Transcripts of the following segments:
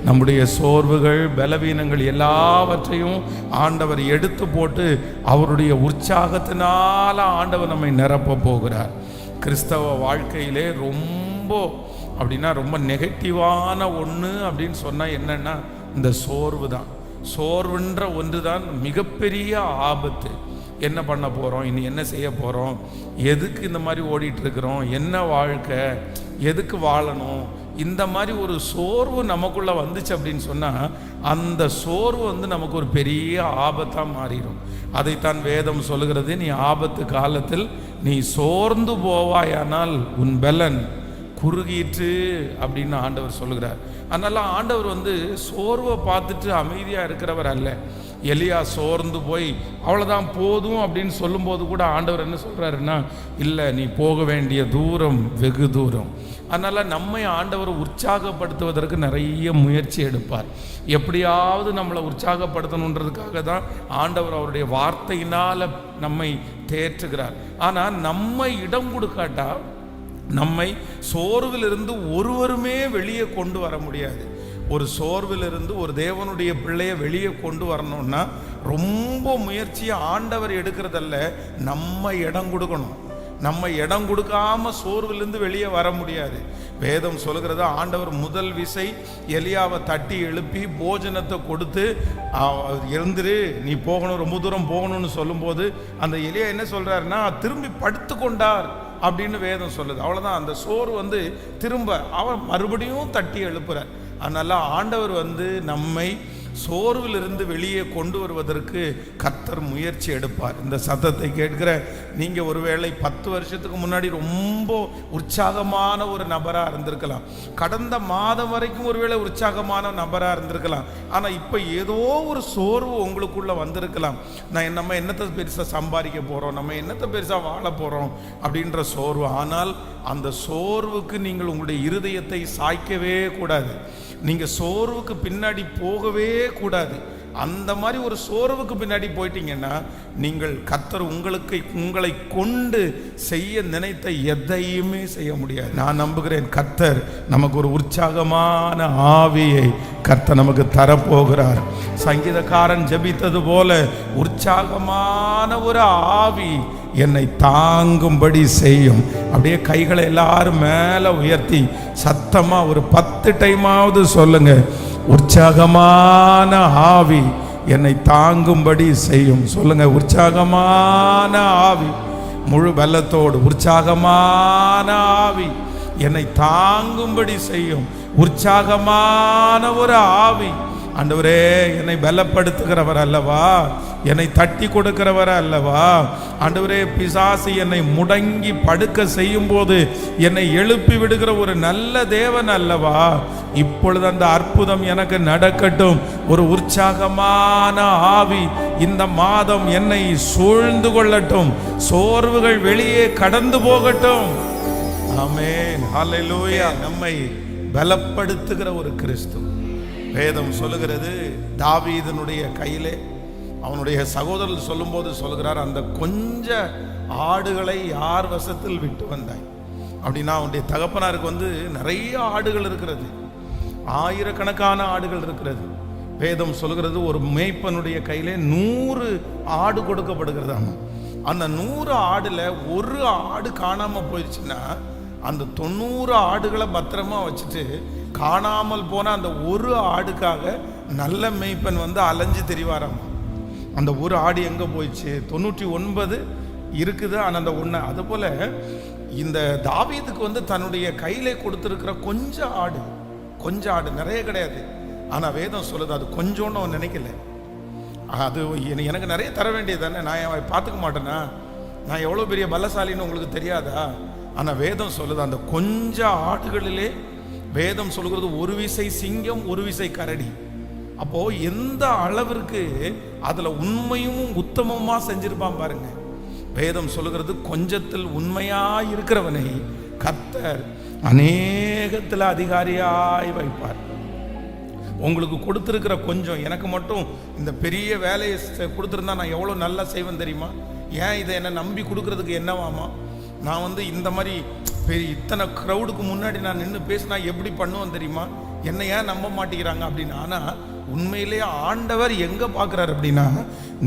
நம்முடைய சோர்வுகள், பலவீனங்கள் எல்லாவற்றையும் ஆண்டவர் எடுத்து போட்டு அவருடைய உற்சாகத்தினால ஆண்டவர் நம்மை நிரப்ப போகிறார். கிறிஸ்தவ வாழ்க்கையிலே ரொம்ப அப்படின்னா ரொம்ப நெகட்டிவான ஒன்று அப்படின்னு சொன்னால் என்னன்னா இந்த சோர்வு தான். சோர்வுன்ற ஒன்று தான் மிகப்பெரிய ஆபத்து. என்ன பண்ண போகிறோம், இனி என்ன செய்ய போகிறோம், எதுக்கு இந்த மாதிரி ஓடிட்டுருக்குறோம், என்ன வாழ்க்கை, எதுக்கு வாழணும், இந்த மாதிரி ஒரு சோர்வு நமக்குள்ளே வந்துச்சு அப்படின்னு சொன்னால் அந்த சோர்வு நமக்கு ஒரு பெரிய ஆபத்தாக மாறிடும். அதைத்தான் வேதம் சொல்லுகிறது, நீ ஆபத்து காலத்தில் நீ சோர்ந்து போவாயானால் உன் பலன் குறுகிட்டு அப்படின்னு ஆண்டவர் சொல்லுகிறார். அதனால ஆண்டவர் சோர்வை பார்த்துட்டு அமைதியாக இருக்கிறவர் அல்ல. எலியா சோர்ந்து போய் அவ்வளோதான் போதும் அப்படின்னு சொல்லும்போது கூட ஆண்டவர் என்ன சொல்கிறாருன்னா, இல்லை நீ போக வேண்டிய தூரம் வெகு தூரம். அதனால் நம்மை ஆண்டவர் உற்சாகப்படுத்துவதற்கு நிறைய முயற்சி எடுப்பார். எப்படியாவது நம்மளை உற்சாகப்படுத்தணுன்றதுக்காக தான் ஆண்டவர் அவருடைய வார்த்தையினால் நம்மை தேற்றுகிறார். ஆனால் நம்மை இடம் கொடுக்காட்டா நம்மை சோர்விலிருந்து ஒருவருமே வெளியே கொண்டு வர முடியாது. ஒரு சோர்விலிருந்து ஒரு தேவனுடைய பிள்ளையை வெளியே கொண்டு வரணும்னா ரொம்ப முயற்சியை ஆண்டவர் எடுக்கிறதல்ல, நம்ம இடம் கொடுக்கணும். நம்ம இடம் கொடுக்காம சோர்விலிருந்து வெளியே வர முடியாது. வேதம் சொல்லுகிறது, ஆண்டவர் முதல் விசை எலியாவை தட்டி எழுப்பி போஜனத்தை கொடுத்து எழுந்துரு நீ போகணும், ரொம்ப தூரம் போகணும்னு சொல்லும்போது அந்த எலியா என்ன சொல்றாருன்னா திரும்பி படுத்து கொண்டார் அப்படின்னு வேதம் சொல்லுது. அவ்வளோதான். அந்த சோறு திரும்ப அவர் மறுபடியும் தட்டி எழுப்புறார். அதனால ஆண்டவர் நம்மை சோர்விலிருந்து வெளியே கொண்டு வருவதற்கு கர்த்தர் முயற்சி எடுப்பார். இந்த சத்தத்தை கேட்கிற நீங்கள் ஒருவேளை 10 வருஷத்துக்கு முன்னாடி ரொம்ப உற்சாகமான ஒரு நபராக இருந்திருக்கலாம். கடந்த மாதம் வரைக்கும் ஒருவேளை உற்சாகமான நபராக இருந்திருக்கலாம். ஆனால் இப்போ ஏதோ ஒரு சோர்வு உங்களுக்குள்ளே வந்திருக்கலாம். நம்ம என்னத்தை பெருசாக சம்பாதிக்க போகிறோம், நம்ம என்னத்தை பெருசாக வாழ போகிறோம் அப்படின்ற சோர்வு. ஆனால் அந்த சோர்வுக்கு நீங்கள் உங்களுடைய இருதயத்தை சாய்க்கவே கூடாது. நீங்கள் சோர்வுக்கு பின்னாடி போகவே கூடாது. அந்த மாதிரி ஒரு சோர்வுக்கு பின்னாடி போயிட்டீங்கன்னா நீங்கள் கர்த்தர் உங்களை கொண்டு செய்ய நினைத்த எதையுமே செய்ய முடியாது. நான் நம்புகிறேன் கர்த்தர் நமக்கு ஒரு உற்சாகமான ஆவியை கர்த்தர் நமக்கு தரப்போகிறார். சங்கீதக்காரன் ஜெபித்தது போல உற்சாகமான ஒரு ஆவி என்னை தாங்கும்படி செய்யும். அப்படியே கைகளை எல்லாரும் மேலே உயர்த்தி சத்தமா ஒரு 10 டைமாவது சொல்லுங்க, உற்சாகமான ஆவி என்னை தாங்கும்படி செய்யும். சொல்லுங்க, உற்சாகமான ஆவி, முழு பலத்தோடு உற்சாகமான ஆவி என்னை தாங்கும்படி செய்யும். உற்சாகமான ஒரு ஆவி. ஆண்டவரே, என்னை பலப்படுத்துகிறவர் அல்லவா, என்னை தட்டி கொடுக்கிறவர் அல்லவா. ஆண்டவரே, பிசாசு என்னை முடங்கி படுக்க செய்யும் போது என்னை எழுப்பி விடுகிற ஒரு நல்ல தேவன் அல்லவா. இப்பொழுது அந்த அற்புதம் எனக்கு நடக்கட்டும். ஒரு உற்சாகமான ஆவி இந்த மாதம் என்னை சூழ்ந்து கொள்ளட்டும். சோர்வுகள் வெளியே கடந்து போகட்டும். ஆமென், ஹல்லேலூயா. நம்மை பலப்படுத்துகிற ஒரு கிறிஸ்து. வேதம் சொல்லுகிறது, தாவீதனுடைய கையிலே அவனுடைய சகோதரர் சொல்லும்போது சொல்லுகிறார், அந்த கொஞ்ச ஆடுகளை யார் வசத்தில் விட்டு வந்தாய் அப்படின்னா, அவனுடைய தகப்பனாருக்கு நிறைய ஆடுகள் இருக்கிறது, ஆயிரக்கணக்கான ஆடுகள் இருக்கிறது. வேதம் சொல்லுகிறது, ஒரு மேய்ப்பனுடைய கையிலே 100 ஆடு கொடுக்கப்படுகிறது. ஆமாம், அந்த 100 ஆடுல ஒரு ஆடு காணாம போயிடுச்சுன்னா அந்த 90 ஆடுகளை பத்திரமா வச்சுட்டு காணாமல் போன அந்த ஒரு ஆடுக்காக நல்ல மேய்ப்பன் அலைஞ்சு தெரிவாராம். அந்த ஒரு ஆடு எங்க போயிடுச்சு, 99 இருக்குது, ஆனால் அந்த ஒன்று. அதுபோல இந்த தாவீதுக்கு தன்னுடைய கையிலே கொடுத்துருக்கிற கொஞ்சம் ஆடு நிறைய கிடையாது. ஆனால் வேதம் சொல்லுது அது கொஞ்சோன்னு அவன் நினைக்கல. அது எனக்கு நிறைய தர வேண்டியது தானே, நான் பார்த்துக்க மாட்டேனா, நான் எவ்வளோ பெரிய பலசாலின்னு உங்களுக்கு தெரியாதா. ஆனால் வேதம் சொல்லுது அந்த கொஞ்சம் ஆடுகளிலே வேதம் சொல்லுகிறது ஒரு விசை சிங்கம் ஒரு விசை கரடி. அப்போ எந்த அளவிற்கு அதுல உண்மையும் உத்தமமா செஞ்சிருப்பான் பாருங்க. வேதம் சொல்லுகிறது, கொஞ்சத்தில் உண்மையா இருக்கிறவனை கர்த்தர் அநேகத்தில் அதிகாரியாய் வைப்பார். உங்களுக்கு கொடுத்துருக்கிற கொஞ்சம் எனக்கு மட்டும் இந்த பெரிய வேலையை கொடுத்துருந்தா நான் எவ்வளோ நல்லா செய்வேன் தெரியுமா. ஏன் இதை என்னை நம்பி கொடுக்கறதுக்கு என்னவாமா, நான் இந்த மாதிரி பெரிய இத்தனை க்ரௌடுக்கு முன்னாடி நான் நின்று பேசினா எப்படி பண்ணுவேன் தெரியுமா, என்னை ஏன் நம்ப மாட்டேங்கிறாங்க அப்படின்னு. ஆனால் உண்மையிலே ஆண்டவர் எங்கே பார்க்குறாரு அப்படின்னா,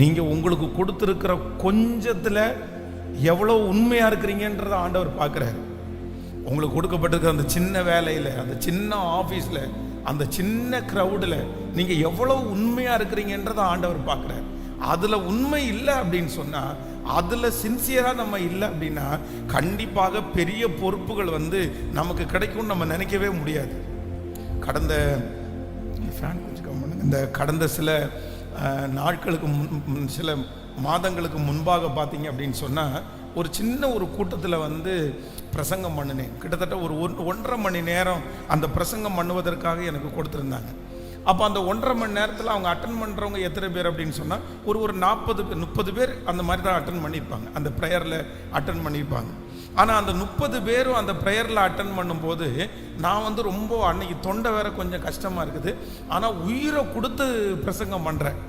நீங்கள் உங்களுக்கு கொடுத்துருக்கிற கொஞ்சத்தில் எவ்வளோ உண்மையாக இருக்கிறீங்கன்றத ஆண்டவர் பார்க்குறாரு. உங்களுக்கு கொடுக்கப்பட்டிருக்கிற அந்த சின்ன வேலையில், அந்த சின்ன ஆஃபீஸில், அந்த சின்ன க்ரௌடில் நீங்கள் எவ்வளோ உண்மையாக இருக்கிறீங்கன்றத ஆண்டவர் பார்க்குறாரு. அதில் உண்மை இல்லை அப்படின்னு சொன்னால், அதில் சின்சியராக நம்ம இல்லை அப்படின்னா கண்டிப்பாக பெரிய பொறுப்புகள் நமக்கு கிடைக்கும்னு நம்ம நினைக்கவே முடியாது. கடந்த சில நாட்களுக்கு சில மாதங்களுக்கு முன்பாக பார்த்தீங்க அப்படின்னு சொன்னால், ஒரு சின்ன ஒரு கூட்டத்தில் பிரசங்கம் பண்ணினேன். கிட்டத்தட்ட ஒரு 1.5 மணி நேரம் அந்த பிரசங்கம் பண்ணுவதற்காக எனக்கு கொடுத்துருந்தாங்க. அப்போ அந்த 1.5 மணி நேரத்தில் அவங்க அட்டன் பண்ணுறவங்க எத்தனை பேர் அப்படின்னு சொன்னால், ஒரு 40-30 பேர் அந்த மாதிரி தான் அட்டன் பண்ணியிருப்பாங்க, அந்த ப்ரேயரில் அட்டன் பண்ணியிருப்பாங்க. ஆனால் அந்த 30 பேரும் அந்த ப்ரேயரில் அட்டன் பண்ணும்போது நான் ரொம்ப அன்னைக்கு தொண்டை வேற கொஞ்சம் கஷ்டமாக இருக்குது. ஆனால் உயிரை கொடுத்து பிரசங்கம் பண்ணுறேன்.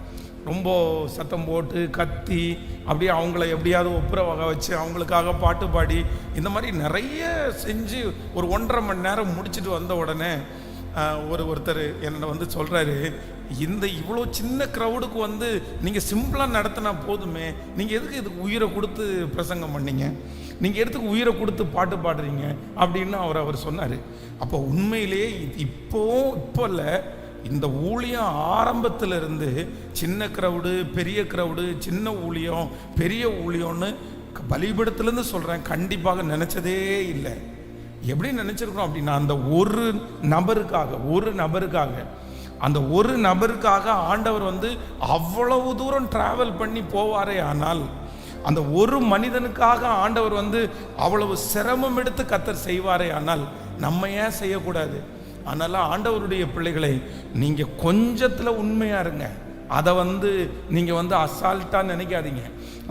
ரொம்ப சத்தம் போட்டு கத்தி அப்படியே அவங்கள எப்படியாவது ஒப்புரவாக வச்சு அவங்களுக்காக பாட்டு பாடி இந்த மாதிரி நிறைய செஞ்சு ஒரு 1.5 மணி நேரம் முடிச்சுட்டு வந்த உடனே ஒருத்தர் என்னை சொல்கிறாரு, இந்த இவ்வளோ சின்ன க்ரௌடுக்கு நீங்கள் சிம்பிளாக நடத்தினா போதுமே, நீங்கள் எதுக்கு இதுக்கு உயிரை கொடுத்து பிரசங்கம் பண்ணீங்க, நீங்கள் எதுக்கு உயிரை கொடுத்து பாட்டு பாடுறீங்க அப்படின்னு அவர் சொன்னார். அப்போ உண்மையிலேயே இப்போ இல்லை, இந்த ஊழியம் ஆரம்பத்திலிருந்து சின்ன க்ரௌடு பெரிய க்ரௌடு, சின்ன ஊழியம் பெரிய ஊழியம்னு பலிபீடத்திலேருந்து சொல்கிறேன், கண்டிப்பாக நினச்சதே இல்லை. எப்படி நினச்சிருக்கோம் அப்படின்னா, அந்த ஒரு நபருக்காக ஆண்டவர் அவ்வளவு தூரம் டிராவல் பண்ணி போவாரே. ஆனால் அந்த ஒரு மனிதனுக்காக ஆண்டவர் அவ்வளவு சிரமம் எடுத்து கர்த்தர் செய்வாரே. ஆனால் நம்ம ஏன் செய்யக்கூடாது? அதனால ஆண்டவருடைய பிள்ளைகளை, நீங்கள் கொஞ்சத்தில் உண்மையாக இருங்க. அதை நீங்கள் அசால்ட்டாக நினைக்காதீங்க,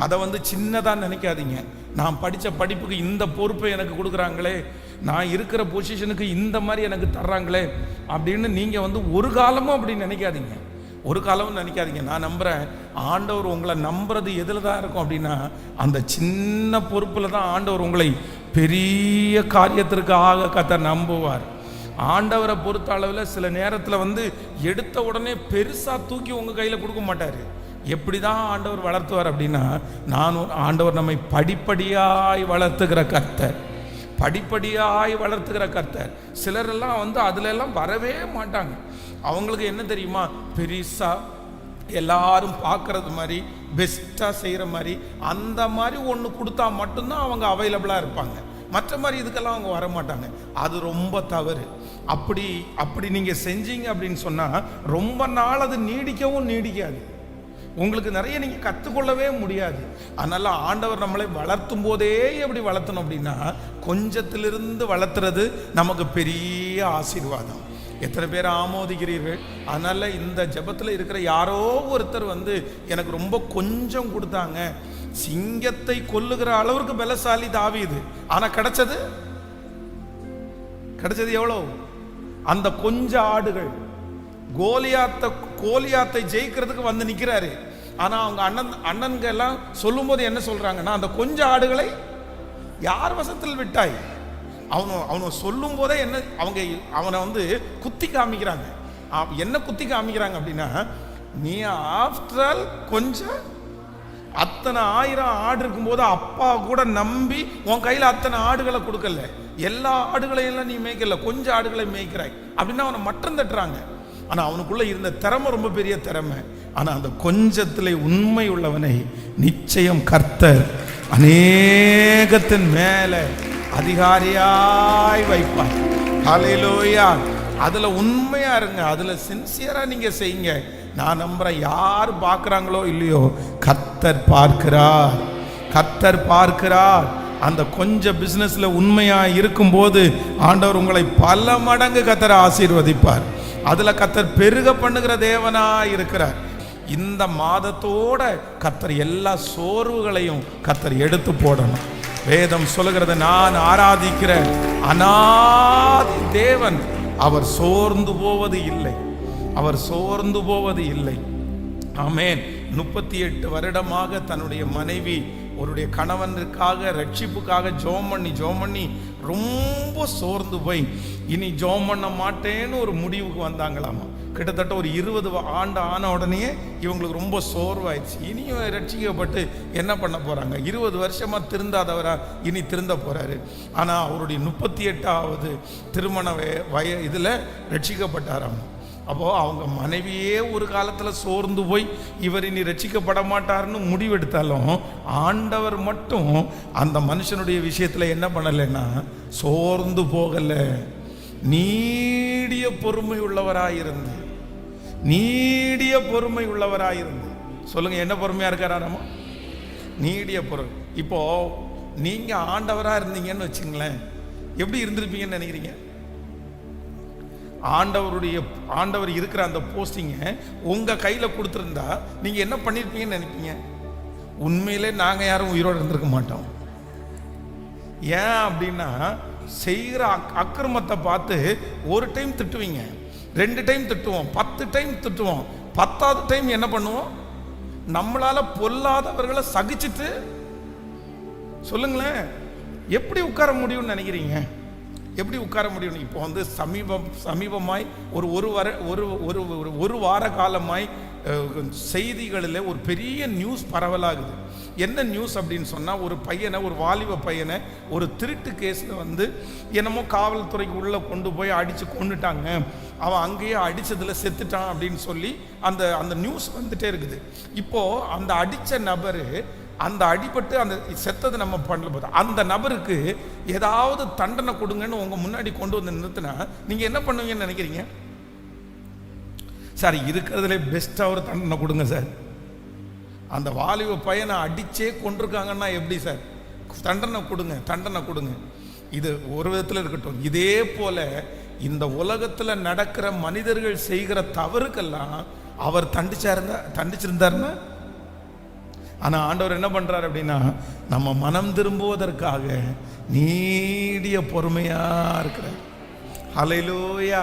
அதை சின்னதாக நினைக்காதீங்க. நான் படித்த படிப்புக்கு இந்த பொறுப்பை எனக்கு கொடுக்குறாங்களே, நான் இருக்கிற பொசிஷனுக்கு இந்த மாதிரி எனக்கு தர்றாங்களே அப்படின்னு நீங்கள் ஒரு காலமும் அப்படி நினைக்காதீங்க, ஒரு காலமும் நினைக்காதீங்க. நான் நம்புகிறேன், ஆண்டவர் உங்களை நம்புறது எதில் தான் இருக்கும் அப்படின்னா, அந்த சின்ன பொறுப்பில் தான் ஆண்டவர் உங்களை பெரிய காரியத்திற்காக கர்த்தர் நம்புவார். ஆண்டவரை பொறுத்த அளவில் சில நேரத்தில் எடுத்த உடனே பெருசாக தூக்கி உங்கள் கையில் கொடுக்க மாட்டார். எப்படி தான் ஆண்டவர் வளர்த்துவார் அப்படின்னா, ஆண்டவர் நம்மை படிப்படியாய் வளர்த்துக்கிற கர்த்தர், படிப்படியாய் வளர்த்துக்கிற கர்த்தர். சிலரெல்லாம் அதிலெல்லாம் வரவே மாட்டாங்க. அவங்களுக்கு என்ன தெரியுமா, பெருசாக எல்லாரும் பார்க்குறது மாதிரி பெஸ்ட்டாக செய்கிற மாதிரி அந்த மாதிரி ஒன்று கொடுத்தா மட்டும்தான் அவங்க அவைலபிளாக இருப்பாங்க. மற்ற மாதிரி இதுக்கெல்லாம் அவங்க வரமாட்டாங்க. அது ரொம்ப தவறு. அப்படி நீங்கள் செஞ்சீங்க அப்படின்னு சொன்னால் ரொம்ப நாள் அது நீடிக்காது. உங்களுக்கு நிறைய நீங்கள் கற்றுக்கொள்ளவே முடியாது. அதனால் ஆண்டவர் நம்மளை வளர்த்தும் போதே எப்படி வளர்த்தணும் அப்படின்னா, கொஞ்சத்திலிருந்து வளர்த்துறது நமக்கு பெரிய ஆசீர்வாதம். எத்தனை பேர் ஆமோதிக்கிறீர்கள்? அதனால் இந்த ஜெபத்தில் இருக்கிற யாரோ ஒருத்தர் எனக்கு ரொம்ப கொஞ்சம் கொடுத்தாங்க, சிங்கத்தை கொல்லுகிற அளவுக்கு பலசாலி தாவீது. ஆனால் கிடைச்சது எவ்வளோ? அந்த கொஞ்ச ஆடுகள். கோலியாத்தை ஜெயிக்கிறதுக்கு நிற்கிறாரு. ஆனால் அவங்க அண்ணன்க எல்லாம் சொல்லும் போது என்ன சொல்றாங்கன்னா, அந்த கொஞ்ச ஆடுகளை யார் வசத்தில் விட்டாய்? அவனை சொல்லும் போதே என்ன அவனை குத்தி காமிக்கிறாங்க. என்ன குத்தி காமிக்கிறாங்க அப்படின்னா, நீ ஆஃப்டர் ஆல் கொஞ்சம் அத்தனை 1000 ஆடு இருக்கும்போது அப்பா கூட நம்பி உன் கையில் அத்தனை ஆடுகளை கொடுக்கல, எல்லா ஆடுகளையெல்லாம் நீ மேய்க்கல, கொஞ்சம் ஆடுகளை மேய்க்கிறாய் அப்படின்னு அவனை மட்டம் தட்டுறாங்க. ஆனால் அவனுக்குள்ள இருந்த திறமை ரொம்ப பெரிய திறமை. ஆனால் அந்த கொஞ்சத்திலே உண்மை உள்ளவனை நிச்சயம் கர்த்தர் அநேகத்தின் மேலே அதிகாரியாய் வைப்பார். ஹல்லேலூயா. அதுல உண்மையா இருங்க, அதுல சின்சியரா நீங்க செய்யுங்க. நான் நம்புறேன், யார் பார்க்குறாங்களோ இல்லையோ, கர்த்தர் பார்க்கிறார். அந்த கொஞ்சம் பிசினஸ்ல உண்மையா இருக்கும்போது ஆண்டவர் உங்களை பல மடங்கு கர்த்தர் ஆசீர்வதிப்பார். அதுல கர்த்தர் பெருக பண்ணுகிற தேவனா இருக்கிறார். இந்த மாதத்தோட கர்த்தர் எல்லா சோர்வுகளையும் கர்த்தர் எடுத்து போடணும். வேதம் சொல்லுகிறது, நான் ஆராதிக்கிற அநாதி தேவன் அவர் சோர்ந்து போவது இல்லை. ஆமென். 38 வருடமாக தன்னுடைய மனைவி அவருடைய கணவனுக்காக ரட்சிப்புக்காக ஜெபம் பண்ணி ரொம்ப சோர்ந்து போய் இனி ஜெபம் பண்ண மாட்டேன்னு ஒரு முடிவுக்கு வந்தாங்களாமா. கிட்டத்தட்ட ஒரு 20 ஆண்டு ஆன உடனே இவங்களுக்கு ரொம்ப சோர்வாயிடுச்சு. இனியும் ரட்சிக்கப்பட்டு என்ன பண்ண போறாங்க? 20 வருஷமா திருந்தாதவரா இனி திருந்த போறாரு. ஆனா அவருடைய 38வது திருமண இதில் ரட்சிக்கப்பட்டாராம். அப்போ அவங்க மனைவியே ஒரு காலத்துல சோர்ந்து போய் இவர் இனி ரட்சிக்கப்பட மாட்டார்னு முடிவெடுத்தாலும் ஆண்டவர் மட்டும் அந்த மனுஷனுடைய விஷயத்துல என்ன பண்ணலைன்னா சோர்ந்து போகல. நீடிய பொறுமை உள்ளவராயிருந்து சொல்லுங்க, என்ன பொறுமையா இருக்காராமா? நீடிய பொறுமை. இப்போ நீங்க ஆண்டவரா இருந்தீங்கன்னு வச்சுங்களேன், எப்படி இருந்திருப்பீங்கன்னு நினைக்கிறீங்க? ஆண்டவர் இருக்கிற அந்த போஸ்டிங்கை உங்க கையில கொடுத்துருந்தா நீங்க என்ன பண்ணிருப்பீங்கன்னு நினைப்பீங்க? உண்மையிலே நாங்க யாரும் உயிரோடு இருந்திருக்க மாட்டோம். ஏன் அப்படின்னா, செய்கிற அக்கிரமத்தை பார்த்து ஒரு டைம் திட்டுவீங்க, 2 டைம் திட்டுவோம், 10 டைம் திட்டுவோம், 10வது டைம் என்ன பண்ணுவோம்? நம்மளால பொல்லாதவர்களை சகிச்சுட்டு சொல்லுங்களேன், எப்படி உட்கார முடியும்னு நினைக்கிறீங்க? எப்படி உட்கார முடியும்? இப்போ வந்து சமீபமாய் ஒரு வார காலமாய் செய்திகளில் ஒரு பெரிய நியூஸ் பரவலாகுது. என்ன நியூஸ் அப்படின்னு சொன்னால், ஒரு வாலிப பையனை ஒரு திருட்டு கேஸில் வந்து என்னமோ காவல்துறைக்கு உள்ளே கொண்டு போய் அடித்து கொண்டுட்டாங்க, அவன் அங்கேயே அடித்ததில் செத்துட்டான் அப்படின்னு சொல்லி அந்த நியூஸ் வந்துட்டே இருக்குது. இப்போது அந்த அடித்த நபர், அந்த அடிபட்டு அந்த செத்தது நம்ம பண்ணல போது அந்த நபருக்கு ஏதாவது தண்டனை கொடுங்கன்னு உங்க முன்னாடி கொண்டு வந்து நிறுத்தினா நீங்க என்ன பண்ணுவீங்கன்னு நினைக்கிறீங்க? சார், இருக்கிறதுல பெஸ்டா ஒரு தண்டனை கொடுங்க சார். அந்த வாலிப பையனை அடிச்சே கொண்டிருக்காங்கன்னா எப்படி சார்? தண்டனை கொடுங்க. இது ஒரு விதத்தில் இருக்கட்டும். இதே போல இந்த உலகத்துல நடக்கிற மனிதர்கள் செய்கிற தவறுக்கெல்லாம் அவர் தண்டிச்சிருந்தாருன்னா, ஆனா ஆண்டவர் என்ன பண்றாரு அப்படின்னா, நம்ம மனம் திரும்புவதற்காக நீடிய பொறுமையா இருக்கிறார். ஹல்லேலூயா!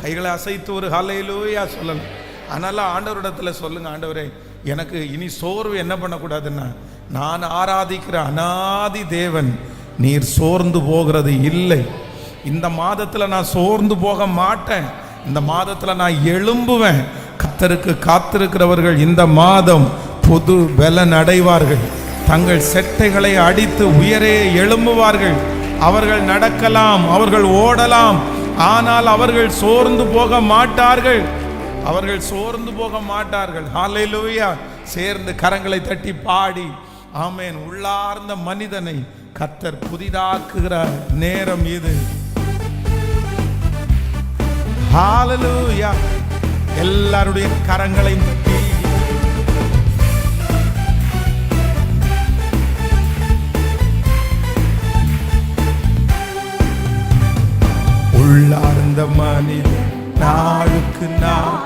கைகளை அசைத்து ஒரு ஹல்லேலூயா சொல்லலாம். அதனால ஆண்டவரிடத்துல சொல்லுங்க, ஆண்டவரே, எனக்கு இனி சோர்வு என்ன பண்ணக்கூடாதுன்னா, நான் ஆராதிக்கிற அநாதி தேவன் நீர் சோர்ந்து போகிறது இல்லை. இந்த மாதத்துல நான் சோர்ந்து போக மாட்டேன். இந்த மாதத்துல நான் எழும்புவேன். கர்த்தருக்கு காத்திருக்கிறவர்கள் இந்த மாதம் புது பலன் அடைவார்கள். தங்கள் செட்டைகளை அடித்து உயரே எழும்புவார்கள். அவர்கள் நடக்கலாம், அவர்கள் ஓடலாம், ஆனால் அவர்கள் சோர்ந்து போக மாட்டார்கள். ஹல்லேலூயா! சேர்ந்து கரங்களை தட்டி பாடி ஆமென். உள்ளார்ந்த மனிதனை கர்த்தர் புதிதாக்குகிறார் நேரம் இது. ஹல்லேலூயா! எல்லாருடைய கரங்களையும் தட்டி உள்ளார்ந்த மனிதன் நாளுக்கு நாள்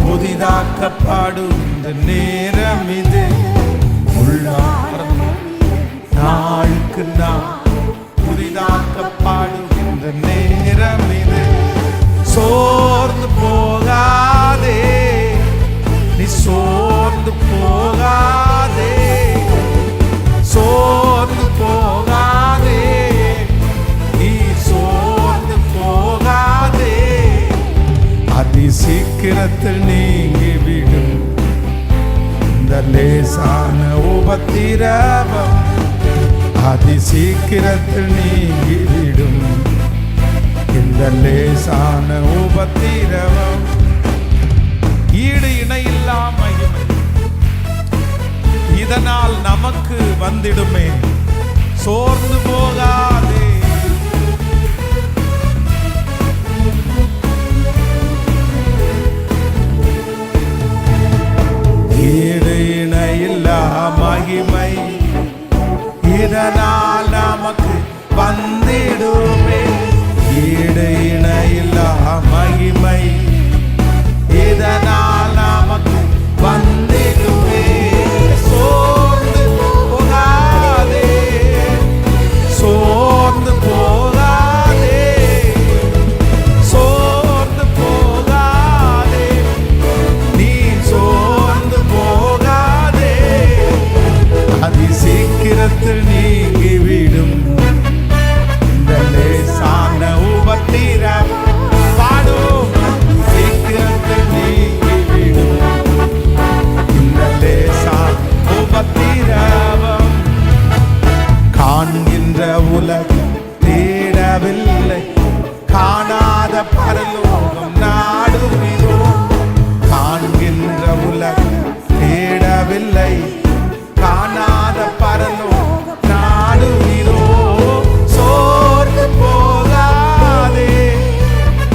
புதிதாக்கப்படும் இந்த நேரம் இது. உள்ளார்ந்த நாளுக்கு நாள் புதிதாக்கப்படும் இந்த நேரம் இது. சோர்ந்து போகாதே, நீ சோர்ந்து போகாதே, சோர்ந்து போகாதே, நீ சோர்ந்து போகாதே. அதி சீக்கிரத்தில் நீங்கிவிடும் இந்த லேசான உபத்திரவம். அதி சீக்கிரத்தில் நீங்கிவிடும் இந்த லேசான உபத்திரவம். ஈடு இணையில்லா மகிமை இதனால் நமக்கு வந்திடுமே. சோர்ந்து போகாதே. ஈடு இணையில்லா மகிமை இதனால் நமக்கு வந்திடுமே. ஈடு இணையில்லா மகிமை இதனால் நமக்கு வந்திடுமே. சோர்ந்து போகாதே, சோர்ந்து போகாதே, சோர்ந்து போகாதே, நீ சோர்ந்து போகாதே. அதி சீக்கிரம் தேடவில்லை, காணாத பரலோகம் நாடுகிறோம். காண்கின்ற உலகம் தேடவில்லை, காணாத பரலோகம் நாடுகிறோம். சோர்ந்து போகாதே,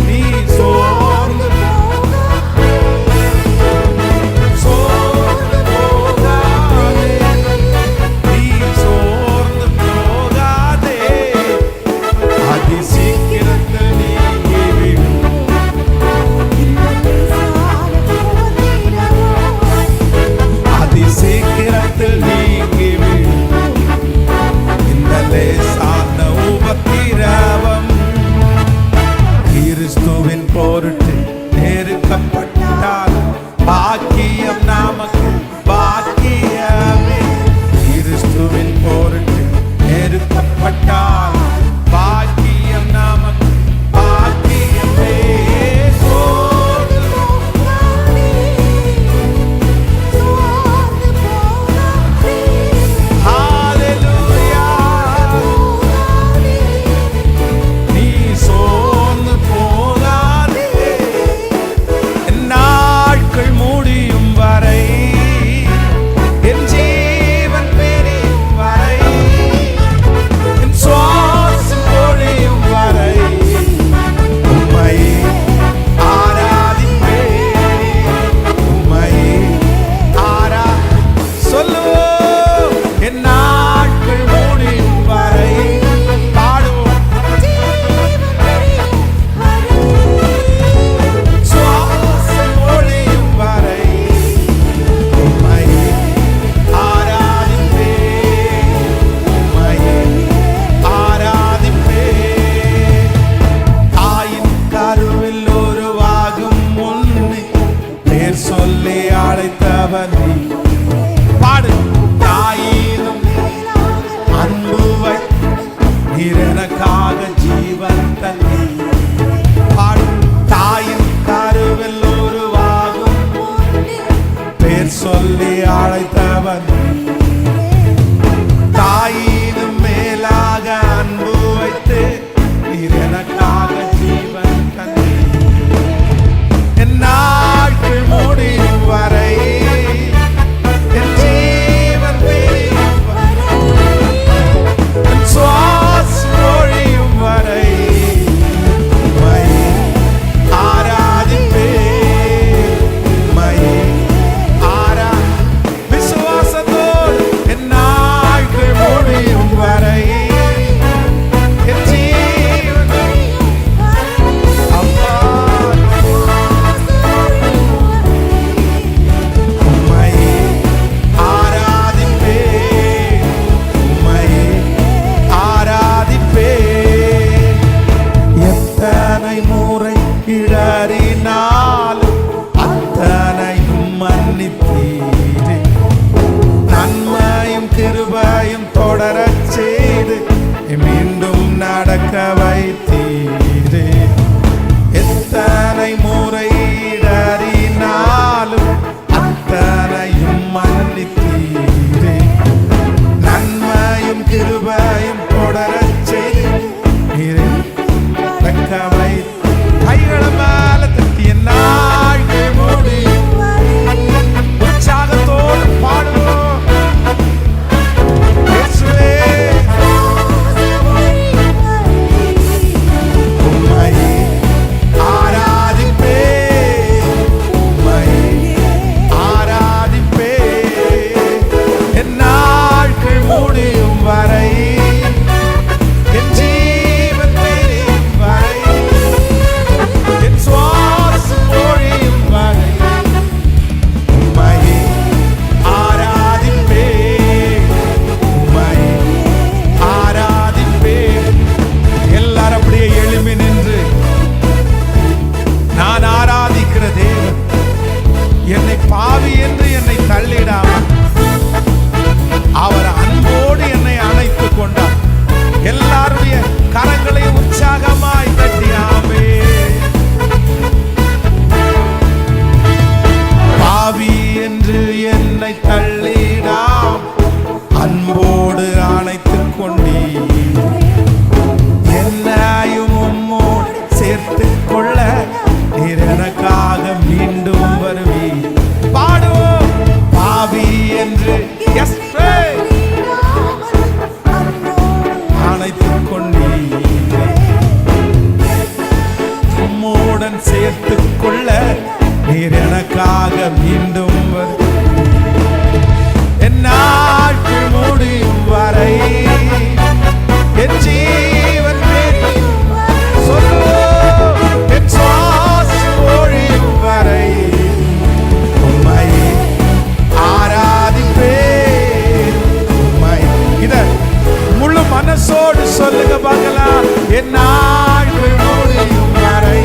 நீ சோர்ந்து சோர்ந்து போகாதே, நீ சோர்ந்து போகாதே. அதி சீக்கிரத்தில் நீங்கிவிடும், அதி சீக்கிரத்தில் நீங்கிவிடும் இந்த லேசான உபத்திரவம். கிறிஸ்துவின் பொருட்டு நெருக்கப்பட்டால் பாக்கியம் நமக்கு பாக்கியமே. கிறிஸ்துவின் பொருட்டு நெருக்கப்பட்டால் பாக்கியம் நமக்கு பாக்கியமே. ஹalleluya, நீ சோர்ந்து போகாதே. என் நாட்கள் முடியும் வரை, என் ஜீவன் பிரியும் வரை, என் சுவாசம் ஒழியும் வரை உம்மையே ஆராதிப்பேன், உம்மையே சொல்லுவோம். என் நாட்கள் முடியும் வரை பாடுவோம், சுவாசம் ஒழியும் வரை உம்மையே ஆராதிப்பேன், உம்மையே ஆராதிப்பேன். தாயின் கருவில் உருவாகும் முன்னே பேர் சொல்லி அழைத்தவன் நீ. பாடு. தாயினும் அன்பு நீர் எனக்காக ஜீவன் தந்தி. பாடு. தாயின் கருவில் உருவாகும் பேர் சொல்லி அழைத்தவன் நீ. தாயினும் மேலாக அன்பு வைத்து நீர் எனக்காக ஜீவன் தந்தி. என் நாட்கள் முடியும் வரை, என் ஜீவன் பிரியும் வரை, என் சுவாசம் ஒழியும் வரை உம்மையே ஆராதிப்பேன், உம்மையே விசுவாசத்தோடு என் நாட்கள் முடியும் வரை, என் ஜீவன் அப்பா உம்மையே ஆராதிப்பேன், உம்மையே ஆராதிப்பேன். எத்தனை முறை இடறினாலும் அத்தனையும் மன்னித்தீரே. நன்மையும் கிருபையும் தொடரச் செய்து மீண்டும் நடக்க வைத்தீரே. எத்தனை முறை இடறினாலும் அத்தனையும் மன்னித்தீரே. நன்மையும் கிருபையும் தொடரச் செய்து நடக்க வைத்தீரே. கைகளை மேல தட்டி என் நாட்கள் முடியும் உற்சாகத்தோடு பாடுவோம். இயேசுவே உம்மையே ஆராதிப்பேன், உம்மையே ஆராதிப்பேன். என் நாட்கள் முடியும் வரை, என் ஜீவன் பிரியும் வரை சேர்த்துக்கொள்ள நீர் எனக்காக மீண்டும் என் நாட்கள் முடியும் வரை என் ஜீவன் என் சுவாசம் ஒழியும் வரை உம்மை ஆராதிப்பேன். உம்மை இத முழு மனசோடு சொல்லுங்க பார்க்கலாம். என் நாட்கள் முடியும் வரை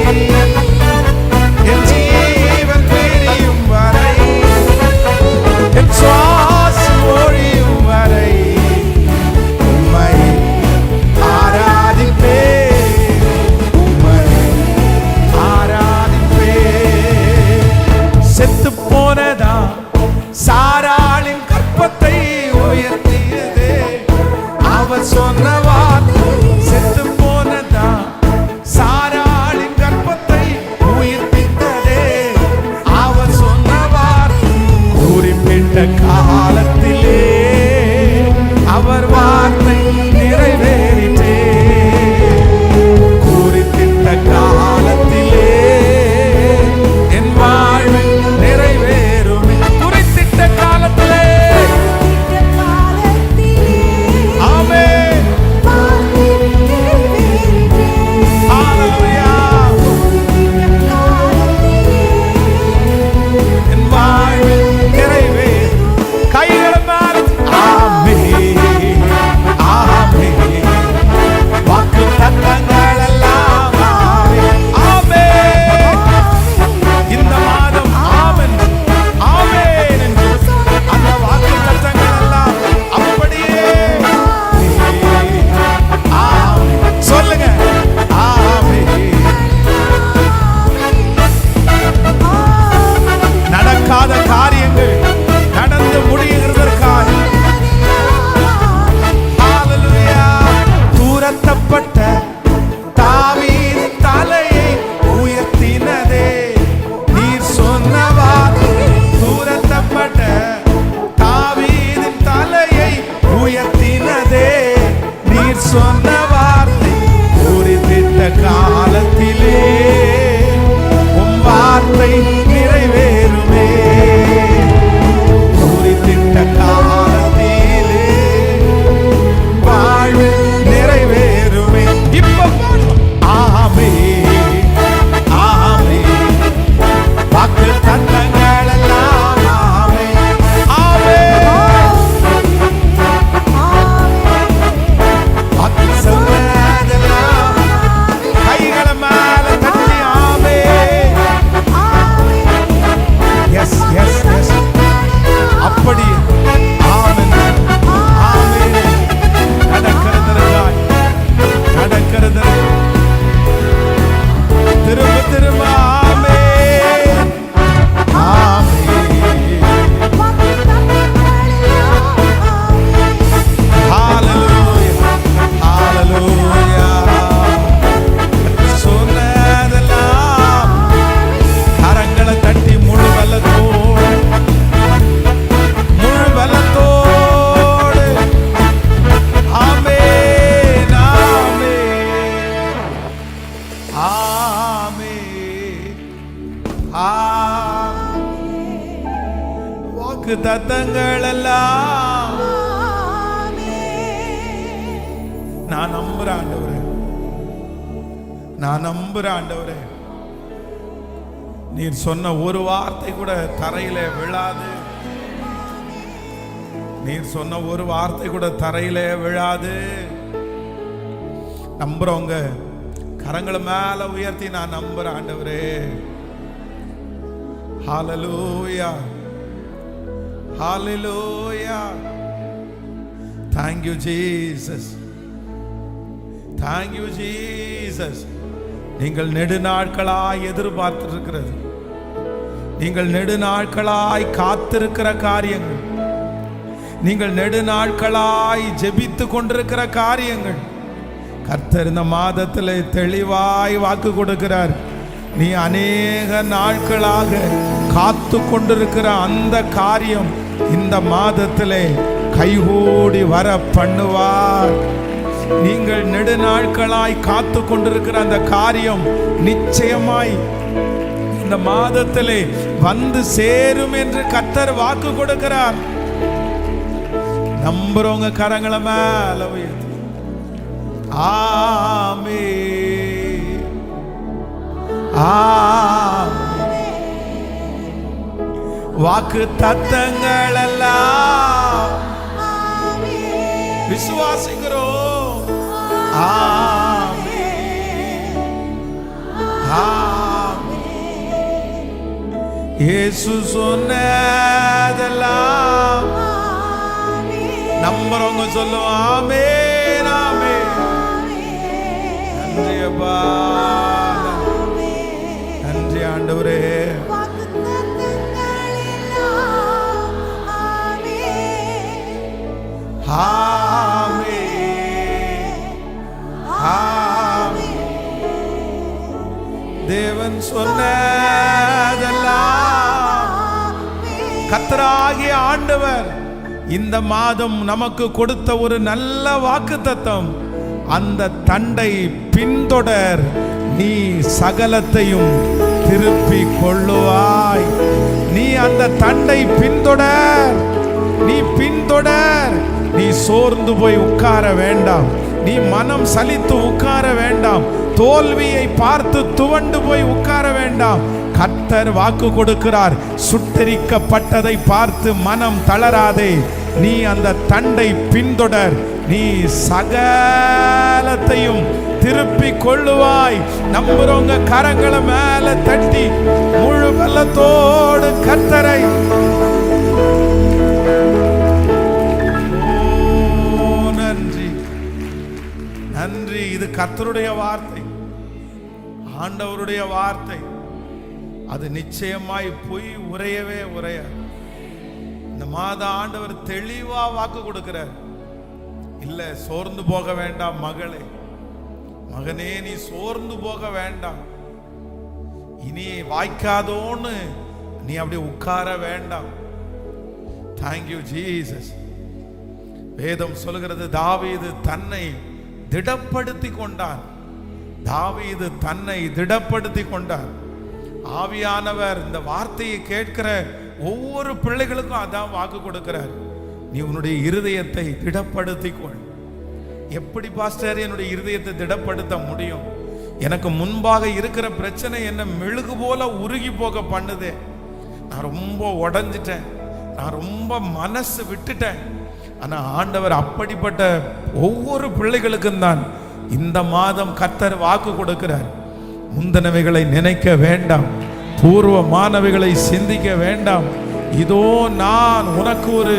என் ஜீவன் பிரியும் வரை என் சுவாசம் ஒழியும் வரை உம்மை ஆராதிப்பேன். உம்மை ஆராதிப்பேன். செத்து போனதா சாராளின் கற்பத்தை உயர்த்தியதே அவர் சொன்ன வார்த்தை. செத்து போனதா சாராளின் கற்பத்தை உயிர்ப்பித்ததே அவர் சொன்ன வார்த்தை. குறிப்பிட்ட காலத்திலே அவர் வார்த்தை நிறைவேறிட்டே. குறிப்பிட்ட காலத்திலே என் வாழ்வு நிறைவேறுமே. குறிப்பிட்ட காலத்திலே ஆமென். ஹalleluya. என் வாழ்வு நிறைவேறும். கைகளை மேல ஆமென் ஆமென். வாக்குத்தத்தங்கள் எல்லாம் ஆமென் ஆமென். இந்த மாதம் ஆமென் ஆமென் என்று அந்த வாக்குத்தத்தங்கள் எல்லாம் அப்படியே ஆமென் சொல்லுங்க. ஆமென். நடக்காத காரியங்கள் நடந்து முடிகிறதற்காக ஹalleluya. தூரத்தப்பட்ட தாவீதின் தலையை உயர்த்தினதே நீர் சொன்ன வார்த்தை. தூரத்தப்பட்ட தாவீதின் தலையை உயர்த்தினதே நீர் சொன்ன வார்த்தை. குறிப்பிட்ட காலத்திலே உம் வார்த்தை நிறைவேறுமே. குறிப்பிட்ட காலத்திலே வாழ்வு நிறைவேறுமே. இப்ப ஆமென் ஆமென். வாக்குத்தத்தங்கள் எல்லாம் ஆமென் ஆமென். வாக்கு சொன்னதெல்லாம் கைகளை மேல தட்டி ஆமென். S S S. அப்படி ஆமென் ஆமென். நடக்கிறதற்காய் நடக்கிறதற்கு திரும்ப திரும்ப ஆமென் ஆமென். ஹalleluya ஹalleluya. சொன்னதெல்லாம் கரங்களை தட்டி முழு பலத்தோடு முழு பலத்தோடு ஆமென் ஆமென் ஆமென். வாக்குத்தத்தங்கள் எல்லாம் நான் நம்புறேன் ஆண்டவரே. நான் நம்புறேன் ஆண்டவரே. நீர் சொன்ன ஒரு வார்த்தை கூட தரையில விழாது. நீர் சொன்ன ஒரு வார்த்தை கூட தரையில விழாது. நம்புறவங்க கரங்களை மேல உயர்த்தி நான் நம்புறேன் ஆண்டவரே. ஹalleluya ஹalleluya. Thank you Jesus. Thank you Jesus. நீங்கள் நெடுநாட்களாய் எதிர்பார்த்திருக்கிறது, நீங்கள் நெடுநாட்களாய் காத்திருக்கிற காரியங்கள், நீங்கள் நெடுநாட்களாய் ஜெபித்து கொண்டிருக்கிற காரியங்கள் கர்த்தர் இந்த மாதத்தில் தெளிவாய் வாக்கு கொடுக்கிறார். நீ அநேக நாட்களாக காத்து கொண்டிருக்கிற அந்த காரியம் இந்த மாதத்திலே கைகூடி வர பண்ணுவார். நீங்கள் நெடுநாட்களாய் காத்து கொண்டிருக்கிற அந்த காரியம் நிச்சயமாய் இந்த மாதத்திலே வந்து சேரும் என்று கர்த்தர் வாக்கு கொடுக்கிறார். நம்புறவங்க கரங்களை மேல உயர்த்தி ஆமென், ஆமென். வாக்கு தத்தங்கள் எல்லாம் விசுவாசிக்கிறோம். ஆமென், ஆமென். இயேசு சொன்னதெல்லாம் நம்புறவங்க சொல்லுவோம். ஆமென், ஆமென். நன்றி அப்பா, நன்றி ஆண்டவரே. தேவன் சொன்னதெல்லாம் கர்த்தராகிய ஆண்டவர் இந்த மாதம் நமக்கு கொடுத்த ஒரு நல்ல வாக்குத்தத்தம். அந்த தண்டை பின்தொடர், நீ சகலத்தையும் திருப்பி கொள்ளுவாய். நீ அந்த தண்டை பின்தொடர், நீ பின்தொடர். நீ சோர்ந்து போய் உட்கார வேண்டாம், நீ மனம் சலித்து உட்கார வேண்டாம், தோல்வியை பார்த்து துவண்டு போய் உட்கார வேண்டாம். கர்த்தர் வாக்கு கொடுக்கிறார், சுட்டரிக்கப்பட்டதை பார்த்து மனம் தளராதே. நீ அந்த தண்டை பின்தொடர், நீ சகலத்தையும் திருப்பி கொள்ளுவாய். நம்புறவங்க கரங்களை மேல தட்டி முழு பலத்தோடு கர்த்தரை நன்றி, நன்றி. இது கர்த்தருடைய வார்த்தை, ஆண்டவருடைய வார்த்தை. அது நிச்சயமாய் பொய் உரையவே உரைய. இந்த மாத ஆண்டவர் தெளிவா வாக்கு கொடுக்கிறார். இல்ல, சோர்ந்து போக வேண்டாம் மகளே, மகனே, நீ சோர்ந்து போக வேண்டாம். இனி வாய்க்காதோன்னு நீ அப்படி உட்கார வேண்டாம். Thank you Jesus. வேதம் சொல்கிறது, தாவீது தன்னை திடப்படுத்தி கொண்டான். தாவீது தன்னை திடப்படுத்தி கொண்டார். ஆவியானவர் இந்த வார்த்தையை கேட்கிற ஒவ்வொரு பிள்ளைகளுக்கும் அதான் வாக்கு கொடுக்கிறார். நீ உன்னுடைய இருதயத்தை திடப்படுத்திக்கொள். எப்படி பாஸ்டர் என்னுடைய இருதயத்தை திடப்படுத்த முடியும்? எனக்கு முன்பாக இருக்கிற பிரச்சனை என்ன மெழுகு போல உருகி போக பண்ணுதே. நான் ரொம்ப உடைஞ்சிட்டேன், நான் ரொம்ப மனசு விட்டுட்டேன். ஆனா ஆண்டவர் அப்படிப்பட்ட ஒவ்வொரு பிள்ளைகளுக்கும் தான் இந்த மாதம் கர்த்தர் வாக்கு கொடுக்கிறார். முந்தனவைகளை நினைக்க வேண்டாம், பூர்வமானவைகளை சிந்திக்க வேண்டாம். இதோ நான் உனக்கு ஒரு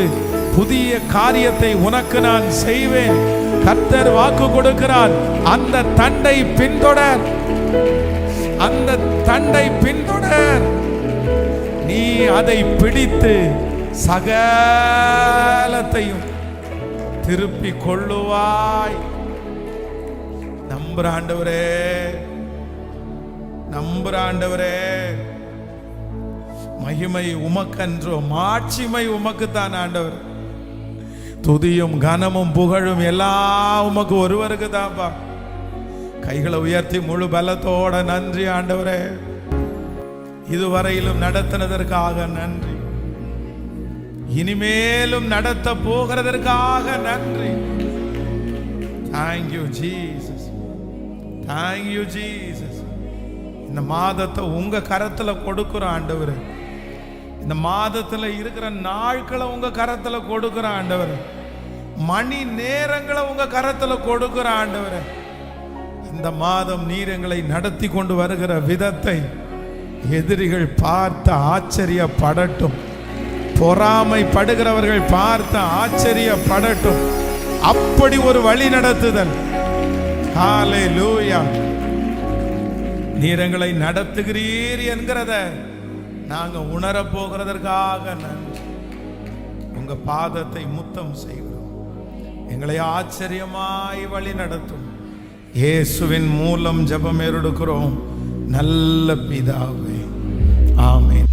புதிய காரியத்தை உனக்கு நான் செய்வேன். கர்த்தர் வாக்கு கொடுக்கிறார். அந்த தண்டை பின்தொடர், அந்த தண்டை பின்தொடர். நீ அதை பிடித்து சகலத்தையும் திருப்பி கொள்ளுவாய். நம்புற ஆண்டவரே, நம்புற ஆண்டவரே. மகிமை உமக்கன்றோ, மாட்சிமை உமக்குத்தான் ஆண்டவர். துதியும் கனமும் புகழும் எல்லாம் உமக்கு ஒருவருக்கு தான்ப்பா. கைகளை உயர்த்தி முழு பலத்தோட நன்றி ஆண்டவரே. இதுவரையிலும் நடத்தினதற்காக நன்றி, இனிமேலும் நடத்த போகிறதற்காக நன்றி. Thank you Jesus, thank you Jesus. இந்த மாதத்தை உங்க கரத்துல கொடுக்கிற ஆண்டவர், இந்த மாதத்துல இருக்கிற நாட்களை உங்க கரத்துல கொடுக்கிற ஆண்டவர், மணி நேரங்களை உங்க கரத்துல கொடுக்கிற ஆண்டவர். இந்த மாதம் நீர் எங்களை நடத்தி கொண்டு வருகிற விதத்தை எதிரிகள் பார்த்து ஆச்சரியப்படட்டும், பொறாமைப்படுகிறவர்கள் பார்த்து ஆச்சரியப்படட்டும். அப்படி ஒரு வழி நடத்துதல். ஹல்லேலூயா. நீர் எங்களை நடத்துகிறீர் என்கிறத நாங்க உணர போகிறதற்காக நன்றி. உங்க பாதத்தை முத்தம் செய்கிறோம். எங்களை ஆச்சரியமாய் வழி நடத்தும். இயேசுவின் மூலம் ஜெபம் எடுக்கிறோம் நல்ல பிதாவே, ஆமென்.